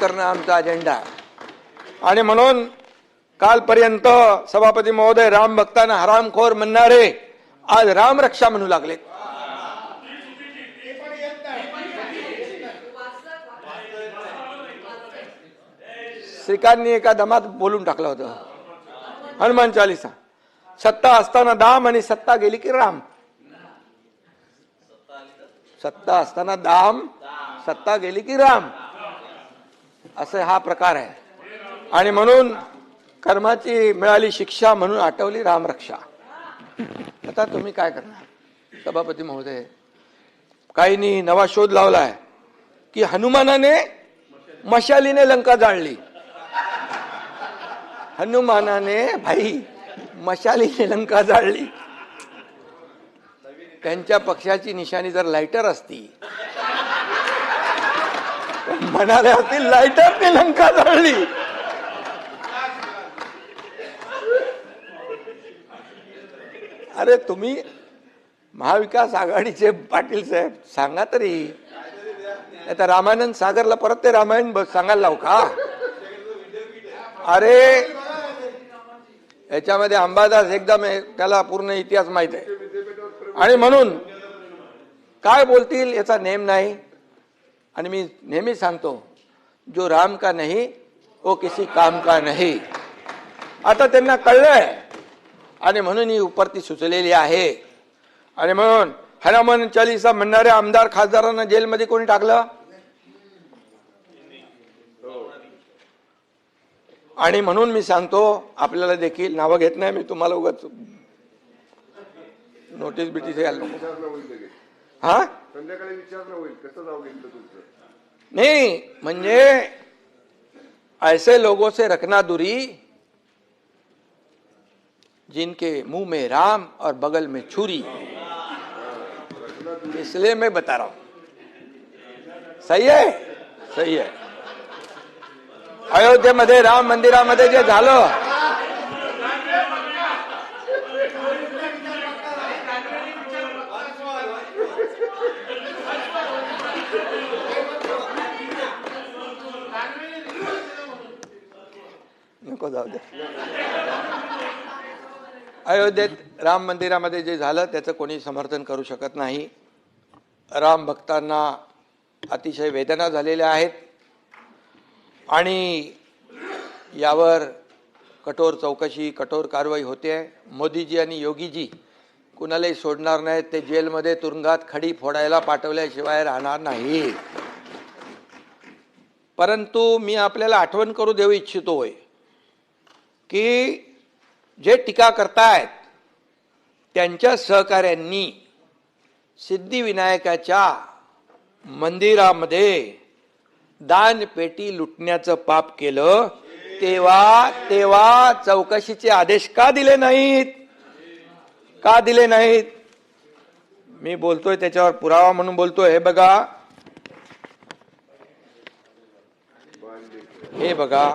करणं आमचा अजेंडा आहे. आणि म्हणून कालपर्यंत सभापती महोदय राम भक्तांना हरामखोर म्हणणारे आज रामरक्षा म्हणू लागले. श्रीकांतनी एका दमात बोलून टाकलं होतं हनुमान चालीसा, सत्ता असताना दाम आणि सत्ता गेली की राम. सत्ता असताना दाम, सत्ता गेली की राम, असं हा प्रकार आहे. आणि म्हणून कर्माची मिळाली शिक्षा म्हणून आठवली रामरक्षा. आता तुम्ही काय करणार सभापती महोदय? काहींनी नवा शोध लावलाय की हनुमानाने मशालीने लंका जाळली. हनुमानाने भाई मशालीने लंका जाळली. त्यांच्या पक्षाची निशाणी जर लायटर असती म्हणाले असतील लायटरने लंका जाळली. अरे तुम्ही महाविकास आघाडीचे पाटील साहेब सांगा तरी. आता रामानंद सागरला परत ते रामायण सांगायला लावू का? अरे याच्यामध्ये अंबादास एकदम त्याला पूर्ण इतिहास माहित आहे. आणि म्हणून काय बोलतील याचा नेम नाही. आणि मी नेहमी सांगतो जो राम का नहीं वो किसी काम का नहीं. आता त्यांना कळलंय आणि म्हणून ही उपरती सुचलेली आहे. आणि म्हणून हनुमान चालीसा म्हणणाऱ्या आमदार खासदारांना जेलमध्ये कोणी टाकलं? आणि म्हणून मी सांगतो आपल्याला देखील नावं घेत नाही मी, तुम्हाला उगाच नोटीस बिटीस यायला नको. हा संध्याकाळी विचारणं होईल कसं नाव घेतलं तुमचं. नहीं म्हणजे ऐसे लोगों से रखना दूरी जिनके मुंह में राम और बगल में छुरी. इसलिए मैं बता रहा हूं. सही है, सही है. अयोध्येमध्ये राम मंदिरामध्ये जे झालं नको जाऊ दे. अयोध्येत राम मंदिरामध्ये जे झालं त्याचं कोणी समर्थन करू शकत नाही. राम भक्तांना अतिशय वेदना झालेल्या आहेत आणि यावर कठोर चौकशी कठोर कारवाई होते. मोदीजी आणि योगीजी कुणालाही सोडणार नाहीत. ते जेलमध्ये तुरुंगात खडी फोडायला पाठवल्याशिवाय राहणार नाही. परंतु मी आपल्याला आठवण करू देऊ इच्छितोय की जे टीका करतायत त्यांच्या सहकाऱ्यांनी सिद्धिविनायकाच्या मंदिरामध्ये दानपेटी लुटण्याचं पाप केलं तेव्हा चौकशीचे आदेश का दिले नाहीत? का दिले नाहीत? मी बोलतोय त्याच्यावर पुरावा म्हणून बोलतोय. हे बघा, हे बघा,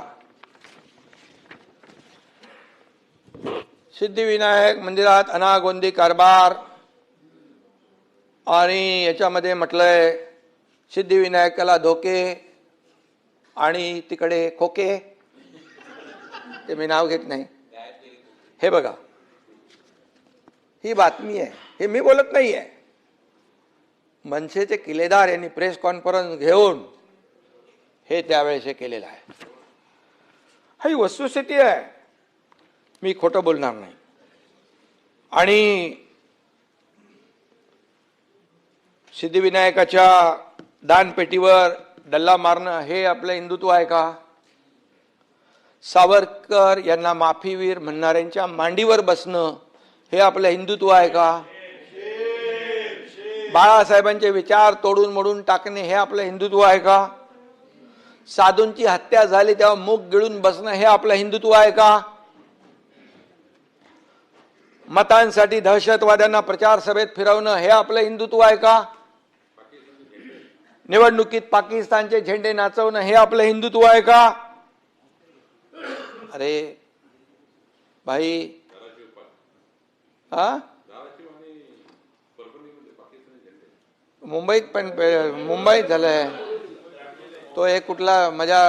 सिद्धिविनायक मंदिरात अनागोंदी कारभार आणि याच्यामध्ये म्हटलंय सिद्धिविनायकाला धोके आणि तिकडे खोके. ते मी नाव घेत नाही. हे बघा, ही बातमी आहे, हे मी बोलत नाहीये. मनसेचे किल्लेदार यांनी प्रेस कॉन्फरन्स घेऊन हे त्यावेळेस हे केलेलं आहे. ही वस्तुस्थिती आहे, मी खोटं बोलणार नाही. आणि सिद्धिविनायकाच्या दानपेटीवर डल्ला मारणं हे आपलं हिंदुत्व आहे का? सावरकर यांना माफीवीर म्हणणाऱ्यांच्या मांडीवर बसणं हे आपलं हिंदुत्व आहे का? बाळासाहेबांचे विचार तोडून मोडून टाकणे हे आपलं हिंदुत्व आहे का? साधूंची हत्या झाली तेव्हा मूग गिळून बसणं हे आपलं हिंदुत्व आहे का? मतांसाठी दहशतवाद्यांना प्रचार सभेत फिरवणं हे आपलं हिंदुत्व आहे का? निवडणुकीत पाकिस्तानचे झेंडे नाचवणं हे आपलं हिंदुत्व आहे का? अरे भाई, हा मुंबईत पण मुंबईत झालंय तो एक कुठला मजा